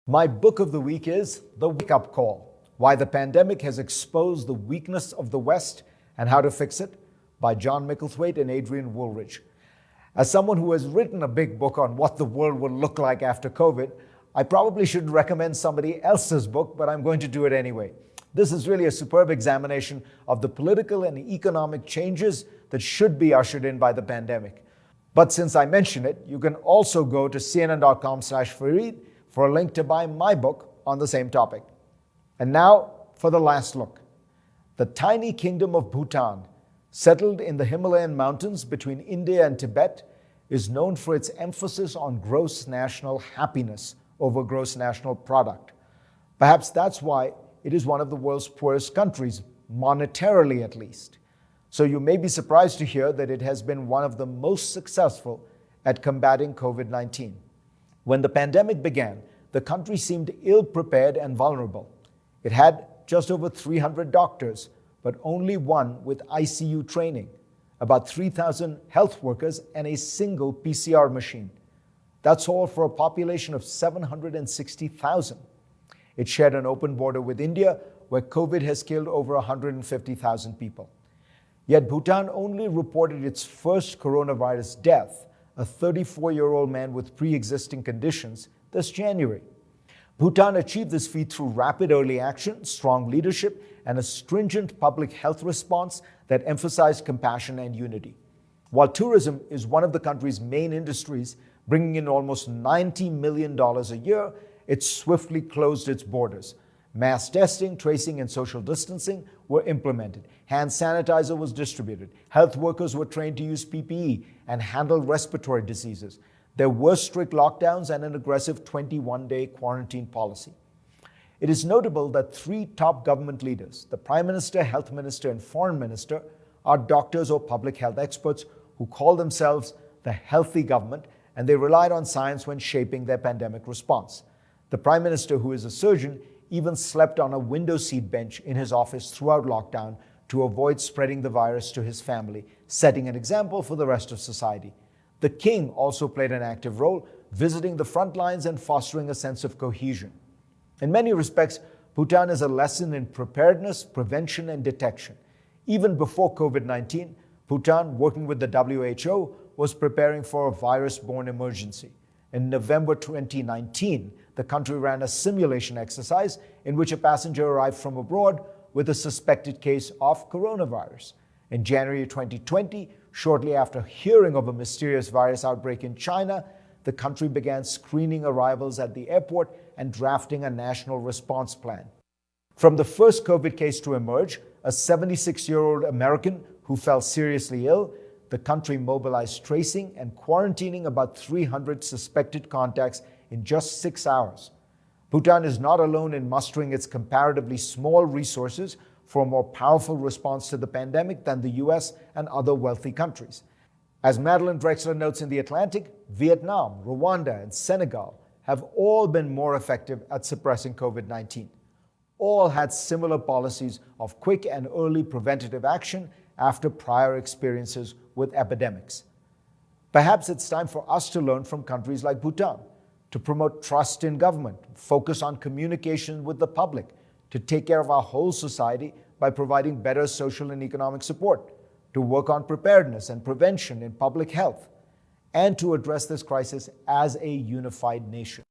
My book of the week is The Wake-Up Call: Why the Pandemic Has Exposed the Weakness of the West and How to Fix It, by John Micklethwaite and Adrian Woolridge. As someone who has written a big book on what the world will look like after COVID, I probably shouldn't recommend somebody else's book, but I'm going to do it anyway. This is really a superb examination of the political and economic changes that should be ushered in by the pandemic. But since I mention it, you can also go to cnn.com/Fareed for a link to buy my book on the same topic. And now for the last look. The tiny kingdom of Bhutan, settled in the Himalayan mountains between India and Tibet, is known for its emphasis on gross national happiness over gross national product. Perhaps that's why it is one of the world's poorest countries, monetarily at least. So you may be surprised to hear that it has been one of the most successful at combating COVID-19. When the pandemic began, the country seemed ill-prepared and vulnerable. It had just over 300 doctors, but only one with ICU training, about 3,000 health workers, and a single PCR machine. That's all for a population of 760,000. It shared an open border with India, where COVID has killed over 150,000 people. Yet Bhutan only reported its first coronavirus death, a 34-year-old man with pre-existing conditions, this January. Bhutan achieved this feat through rapid early action, strong leadership, and a stringent public health response that emphasized compassion and unity. While tourism is one of the country's main industries, bringing in almost $90 million a year, it swiftly closed its borders. Mass testing, tracing, and social distancing were implemented. Hand sanitizer was distributed. Health workers were trained to use PPE and handle respiratory diseases. There were strict lockdowns and an aggressive 21-day quarantine policy. It is notable that three top government leaders, the Prime Minister, Health Minister, and Foreign Minister, are doctors or public health experts who call themselves the healthy government, and they relied on science when shaping their pandemic response. The Prime Minister, who is a surgeon, even slept on a window seat bench in his office throughout lockdown to avoid spreading the virus to his family, setting an example for the rest of society. The king also played an active role, visiting the front lines and fostering a sense of cohesion. In many respects, Bhutan is a lesson in preparedness, prevention, and detection. Even before COVID-19, Bhutan, working with the WHO, was preparing for a virus-borne emergency. In November 2019, the country ran a simulation exercise in which a passenger arrived from abroad with a suspected case of coronavirus. In January 2020, shortly after hearing of a mysterious virus outbreak in China, the country began screening arrivals at the airport and drafting a national response plan. From the first COVID case to emerge, a 76-year-old American who fell seriously ill, the country mobilized tracing and quarantining about 300 suspected contacts in just 6 hours. Bhutan is not alone in mustering its comparatively small resources for a more powerful response to the pandemic than the US and other wealthy countries. As Madeline Drexler notes in The Atlantic, Vietnam, Rwanda, and Senegal have all been more effective at suppressing COVID-19. All had similar policies of quick and early preventative action after prior experiences with epidemics. Perhaps it's time for us to learn from countries like Bhutan, to promote trust in government, focus on communication with the public, to take care of our whole society by providing better social and economic support, to work on preparedness and prevention in public health, and to address this crisis as a unified nation.